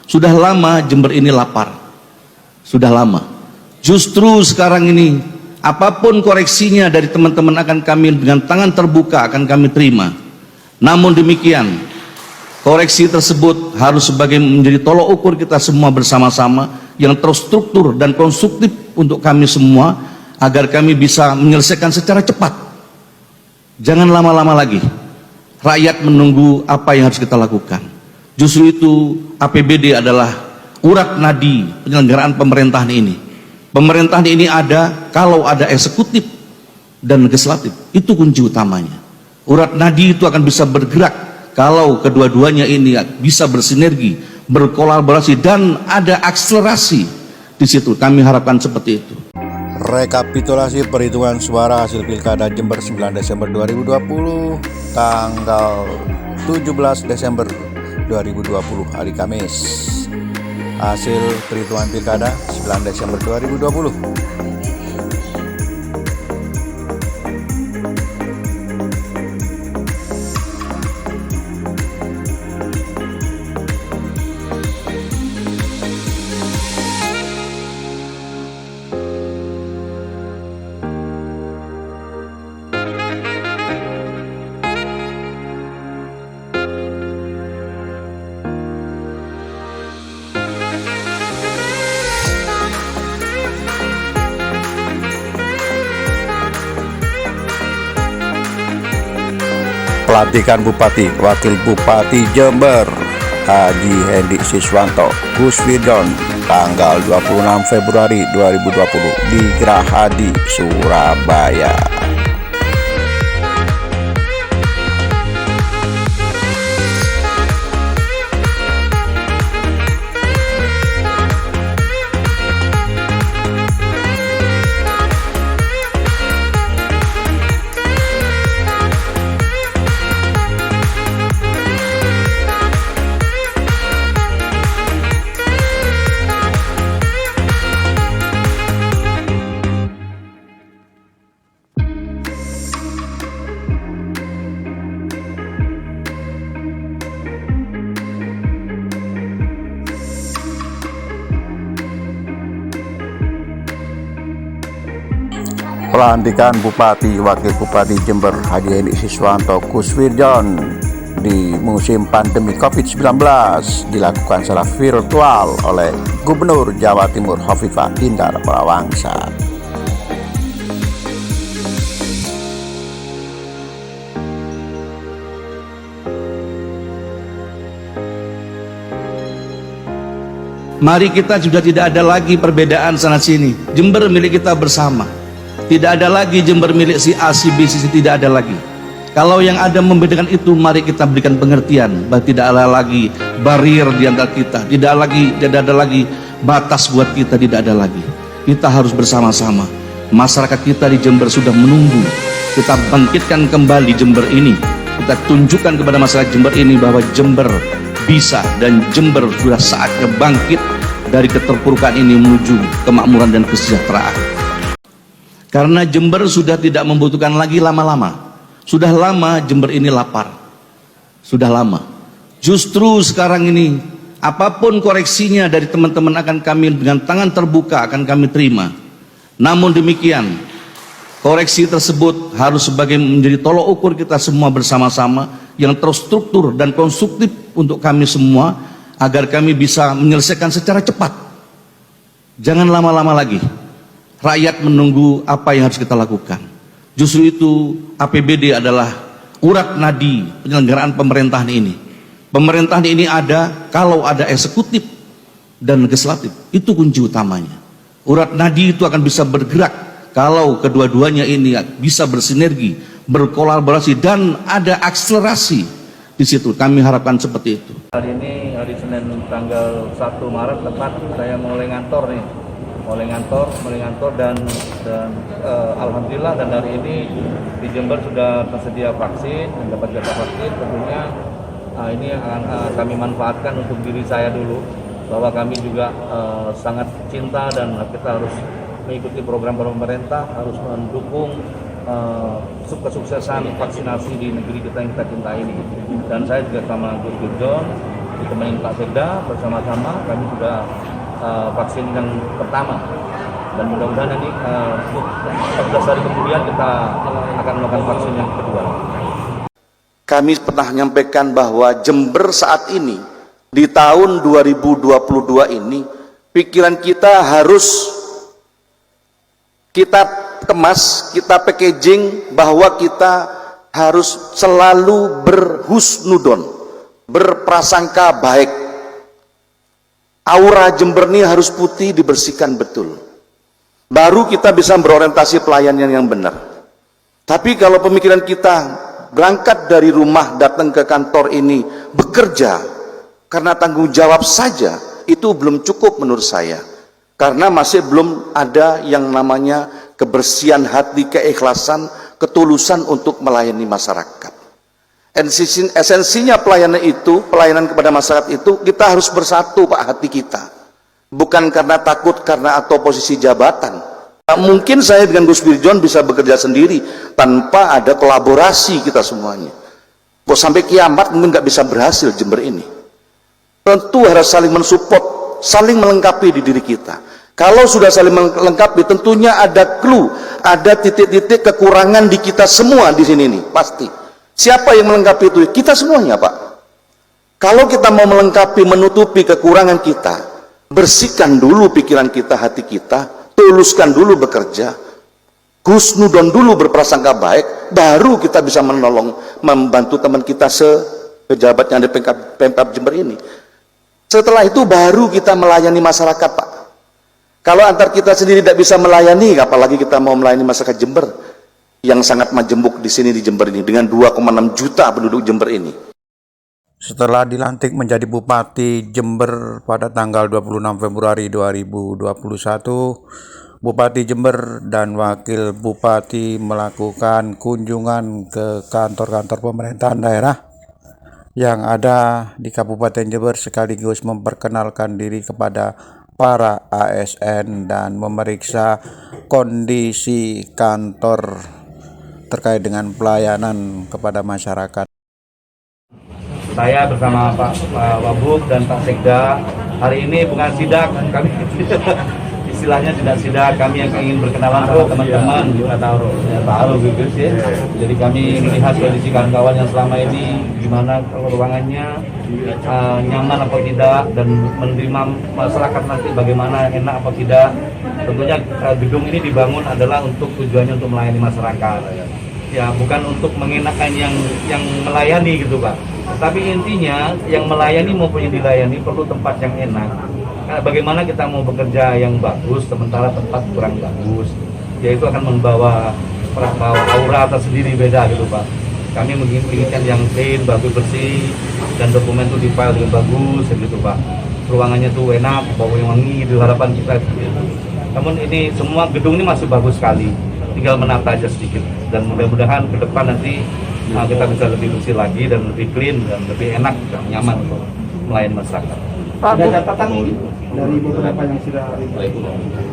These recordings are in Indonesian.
Sudah lama Jember ini lapar. Sudah lama. Justru sekarang ini apapun koreksinya dari teman-teman akan kami dengan tangan terbuka akan kami terima. Namun demikian, koreksi tersebut harus sebagai menjadi tolok ukur kita semua bersama-sama yang terstruktur dan konstruktif untuk kami semua agar kami bisa menyelesaikan secara cepat. Jangan lama-lama lagi. Rakyat menunggu apa yang harus kita lakukan. Justru itu APBD adalah urat nadi penyelenggaraan pemerintahan ini. Pemerintahan ini ada kalau ada eksekutif dan legislatif. Itu kunci utamanya. Urat nadi itu akan bisa bergerak kalau kedua-duanya ini bisa bersinergi, berkolaborasi dan ada akselerasi di situ. Kami harapkan seperti itu. Rekapitulasi perhitungan suara hasil Pilkada Jember 9 Desember 2020 tanggal 17 Desember 2020 hari Kamis. Hasil perhitungan Pilkada 9 Desember 2020. Pelantikan Bupati, Wakil Bupati Jember Haji Hendi Siswanto Kuswirjon tanggal 26 Februari 2020 di Gerahadi, Surabaya. Pelantikan Bupati Wakil Bupati Jember Haji Hendi Siswanto Kuswirjon di musim pandemi COVID-19 dilakukan secara virtual oleh Gubernur Jawa Timur Hovifah Indar Parawansa. Mari kita sudah tidak ada lagi perbedaan sana sini. Jember milik kita bersama. Tidak ada lagi Jember milik si A, si B, si C, tidak ada lagi. Kalau yang ada membedakan itu, mari kita berikan pengertian bahwa tidak ada lagi barrier di antara kita, tidak ada lagi batas buat kita, tidak ada lagi. Kita harus bersama-sama. Masyarakat kita di Jember sudah menunggu. Kita bangkitkan kembali Jember ini. Kita tunjukkan kepada masyarakat Jember ini bahwa Jember bisa dan Jember sudah saatnya bangkit dari keterpurukan ini menuju kemakmuran dan kesejahteraan. Karena Jember sudah tidak membutuhkan lagi lama-lama. Sudah lama Jember ini lapar. Sudah lama. Justru sekarang ini apapun koreksinya dari teman-teman akan kami dengan tangan terbuka akan kami terima. Namun demikian, koreksi tersebut harus sebagai menjadi tolok ukur kita semua bersama-sama yang terstruktur dan konstruktif untuk kami semua agar kami bisa menyelesaikan secara cepat. Jangan lama-lama lagi. Rakyat menunggu apa yang harus kita lakukan. Justru itu APBD adalah urat nadi penyelenggaraan pemerintahan ini. Pemerintahan ini ada kalau ada eksekutif dan legislatif. Itu kunci utamanya. Urat nadi itu akan bisa bergerak kalau kedua-duanya ini bisa bersinergi, berkolaborasi dan ada akselerasi di situ. Kami harapkan seperti itu. Hari ini hari Senin tanggal 1 Maret tepat saya mulai ngantor dan alhamdulillah dan hari ini di Jember sudah tersedia vaksin dan dapat jatah vaksin. Tentunya ini akan kami manfaatkan untuk diri saya dulu, bahwa kami juga sangat cinta dan kita harus mengikuti program pemerintah, harus mendukung kesuksesan vaksinasi di negeri kita yang kita cintai ini. Dan saya juga sama Gus John ditemani Pak Sekda bersama-sama kami sudah vaksin yang pertama, dan mudah-mudahan nanti 14 hari kemudian kita akan melakukan vaksin yang kedua. Kami pernah menyampaikan bahwa Jember saat ini di tahun 2022 ini pikiran kita harus kita kemas, kita packaging bahwa kita harus selalu berhusnudon, berprasangka baik. Aura Jember ini harus putih, dibersihkan betul. Baru kita bisa berorientasi pelayanan yang benar. Tapi kalau pemikiran kita berangkat dari rumah datang ke kantor ini bekerja karena tanggung jawab saja, itu belum cukup menurut saya. Karena masih belum ada yang namanya kebersihan hati, keikhlasan, ketulusan untuk melayani masyarakat. Esensinya pelayanan itu, pelayanan kepada masyarakat itu, kita harus bersatu Pak, hati kita. Bukan karena takut, karena atau posisi jabatan. Mungkin saya dengan Gus Wirjon bisa bekerja sendiri tanpa ada kolaborasi kita semuanya. Kok sampai kiamat mungkin nggak bisa berhasil Jember ini. Tentu harus saling mensupport, saling melengkapi di diri kita. Kalau sudah saling melengkapi, tentunya ada clue, ada titik-titik kekurangan di kita semua di sini nih, pasti. Siapa yang melengkapi itu? Kita semuanya, Pak. Kalau kita mau melengkapi, menutupi kekurangan kita, bersihkan dulu pikiran kita, hati kita, tuluskan dulu bekerja, husnudon dulu berprasangka baik, baru kita bisa menolong, membantu teman kita sepejabat yang ada Pemkab Jember ini. Setelah itu baru kita melayani masyarakat, Pak. Kalau antar kita sendiri tidak bisa melayani, apalagi kita mau melayani masyarakat Jember yang sangat majemuk di sini di Jember ini dengan 2,6 juta penduduk Jember ini. Setelah dilantik menjadi Bupati Jember pada tanggal 26 Februari 2021, Bupati Jember dan Wakil Bupati melakukan kunjungan ke kantor-kantor pemerintahan daerah yang ada di Kabupaten Jember sekaligus memperkenalkan diri kepada para ASN dan memeriksa kondisi kantor terkait dengan pelayanan kepada masyarakat. Saya bersama Pak Wabub dan Pak Sekda hari ini bukan sidak, kami istilahnya tidak sidak, kami yang ingin berkenalan sama teman-teman taruh gitu sih. Jadi kami melihat kondisi kawan-kawan yang selama ini gimana ruangannya, nyaman apa tidak, dan menerima masyarakat nanti bagaimana, enak apa tidak. Tentunya gedung ini dibangun adalah untuk tujuannya untuk melayani masyarakat, ya bukan untuk mengenakan yang melayani gitu Pak. Tapi intinya yang melayani maupun yang dilayani perlu tempat yang enak. Bagaimana kita mau bekerja yang bagus sementara tempat kurang bagus, ya itu akan membawa aura tersendiri beda gitu Pak. Kami menginginkan yang clean, bagus, bersih, dan dokumen itu di file dengan bagus gitu Pak. Ruangannya tuh enak, bau yang wangi, itu harapan kita gitu. Namun ini semua gedung ini masih bagus sekali, tinggal menata aja sedikit, dan mudah-mudahan ke depan nanti kita bisa lebih bersih lagi dan lebih clean dan lebih enak dan nyaman untuk melayani masyarakat. Ada catatan dari beberapa yang sudah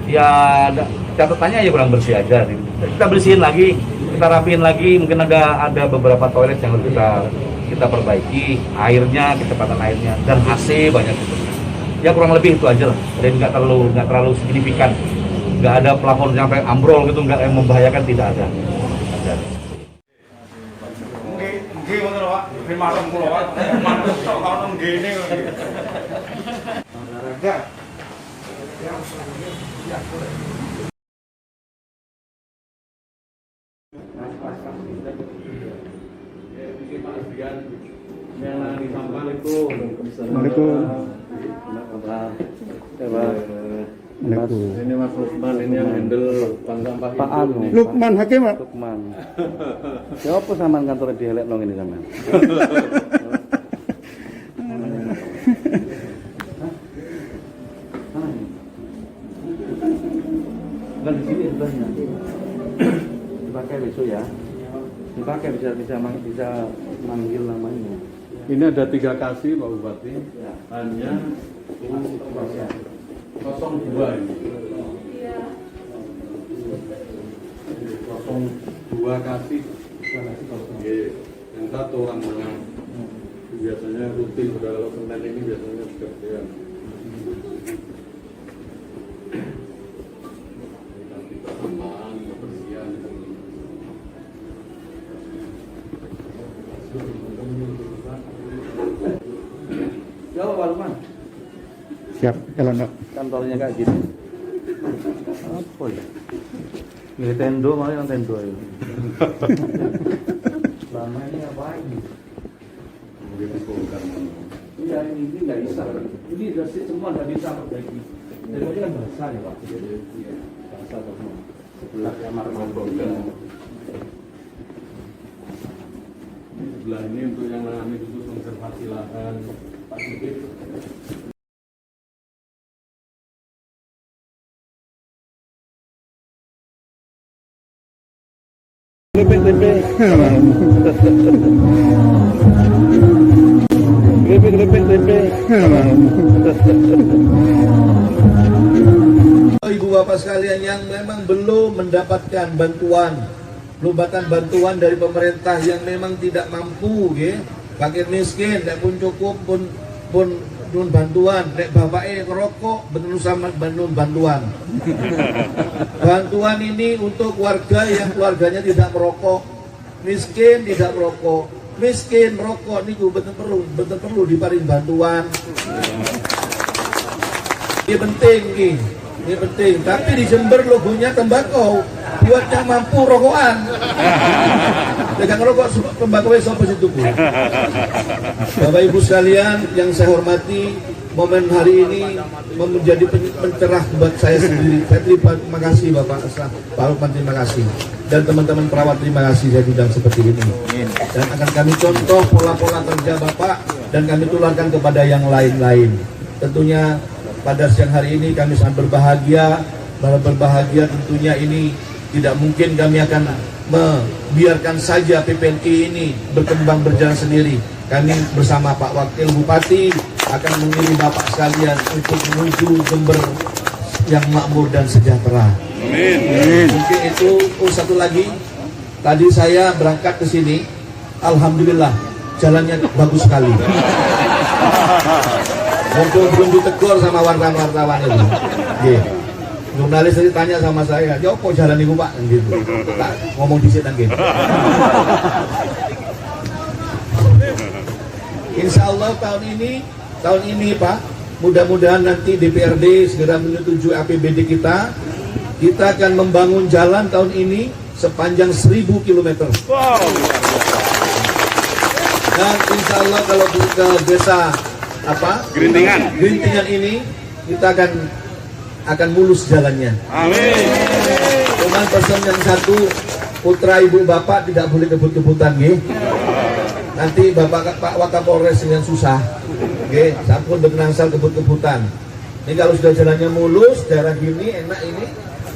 ya catatannya ya kurang bersih aja. Kita bersihin lagi, kita rapiin lagi, mungkin ada beberapa toilet yang harus kita perbaiki, airnya, kecepatan airnya, dan AC banyak gitu. Ya kurang lebih itu aja lah, dan nggak terlalu signifikan, nggak ada plafon sampai ambrol gitu, nggak yang membahayakan, tidak ada. Ini Mas Lukman, ini yang handle bank sampah Pak itu. Anu. Lukman Hakim, Pak. Lukman. Siapa sama kantor dialek nong ini sama? Bukan di sini sebelahnya. Dipakai besok ya. Dipakai bisa manggil namanya. Ini ada 3 kasih Pak Bupati. Hanya 02 ini. 02 kasih. Yang satu orang tengah. Biasanya rutin kalau Senin ini biasanya seperti taman kebersihan. Siapa Pak Lukman? Siap, jalan Pak. Kantornya kayak gini. Apa ya? Milih tendo, malah yang tendo ya. Selama ini apa ini? Begitu bongkar. Iya, ini nggak bisa. Ini udah semua nggak bisa perbaiki. Tendo kan basah ya Pak. Basah semua. Sebelah kamar mandi. Sebelah ini untuk yang mengalami khusus konservasi lahan Pak Sigit. Ibu bapak sekalian yang memang belum mendapatkan bantuan bantuan dari pemerintah yang memang tidak mampu ya, fakir miskin tidak pun cukup pun bantuan nek bapaknya ngerokok betul sama bantuan ini untuk warga yang keluarganya tidak merokok, miskin tidak merokok, miskin rokok niku betul perlu diparing bantuan. Ini penting ini penting, tapi di Jember logonya tembakau buat yang mampu rokokan. Jangan rokok tembakau sampai situ Bu. Bapak Ibu sekalian yang saya hormati, momen hari ini menjadi pencerah buat saya sendiri. Saya terima kasih Bapak Lukman, terima kasih, dan teman-teman perawat terima kasih saya diundang seperti ini. Dan akan kami contoh pola-pola kerja Bapak dan kami tularkan kepada yang lain-lain. Tentunya pada siang hari ini kami sangat berbahagia tentunya ini tidak mungkin kami akan membiarkan saja PPNI ini berkembang berjalan sendiri. Kami bersama Pak Wakil Bupati akan mengirim Bapak sekalian untuk menuju Jember yang makmur dan sejahtera. Amin. Mungkin itu satu lagi. Tadi saya berangkat ke sini, alhamdulillah jalannya bagus sekali. Untuk belum ditegur sama wartawan itu. Nggih. Jurnalis tadi tanya sama saya, "Ya kok jalan niku Pak?" gitu. Tak ngomong dhisik nang kene. Insya Allah tahun ini Pak, mudah-mudahan nanti DPRD segera menyetujui APBD kita akan membangun jalan tahun ini sepanjang 1000 km. Wow. Dan insya Allah kalau ke desa Gerintingan ini kita akan mulus jalannya. Amin. Cuman pesan yang satu, putra ibu bapak tidak boleh kebut-kebutan nggih. Nanti Bapak Pak Wakapolres dengan susah. Nggih, sampun berkenangsal kebut-kebutan. Ini kalau sudah jalannya mulus, daerah gini enak ini,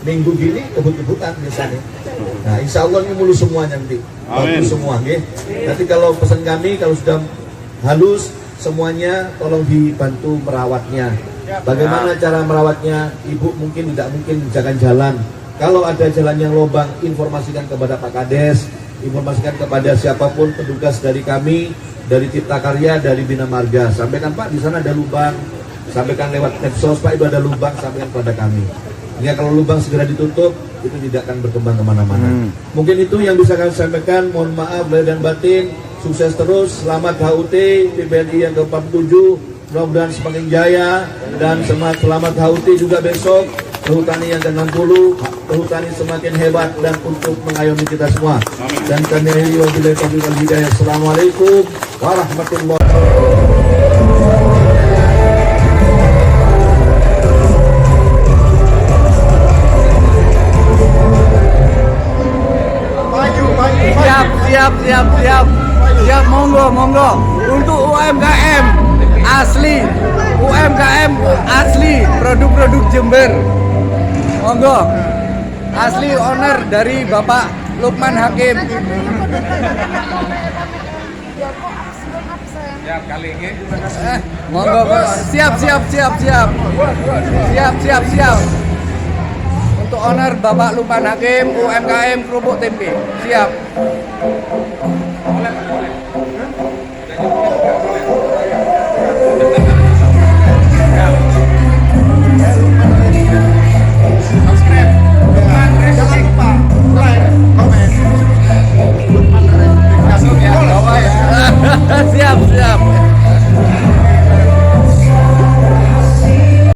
minggu gini kebut-kebutan biasanya. Nah, insya Allah ini mulus semuanya nanti. Bagus semua nggih. Nanti kalau pesan kami kalau sudah halus semuanya tolong dibantu merawatnya. Bagaimana cara merawatnya? Ibu mungkin tidak mungkin menjaga jalan. Kalau ada jalan yang lubang, informasikan kepada Pak Kades, informasikan kepada siapapun petugas dari kami, dari Cipta Karya, dari Bina Marga. Sampaikan Pak, di sana ada lubang. Sampaikan lewat medsos, Pak itu ada lubang, sampaikan kepada kami. Ya kalau lubang segera ditutup, itu tidak akan berkembang kemana-mana. Mungkin itu yang bisa kami sampaikan. Mohon maaf lahir dan batin. Sukses terus, selamat HUT PBNI yang ke-47, mudah-mudahan semakin jaya, dan selamat HUT juga besok Kehutani yang ke-60, Kehutani semakin hebat dan untuk mengayomi kita semua. Dan kami akhiri wabillahi taufiq wal hidayah. Assalamualaikum warahmatullahi wabarakatuh. Siap, monggo untuk UMKM asli produk-produk Jember, monggo asli owner dari Bapak Lukman Hakim. Monggo siap untuk owner Bapak Lukman Hakim UMKM kerupuk tempe, siap. Siap.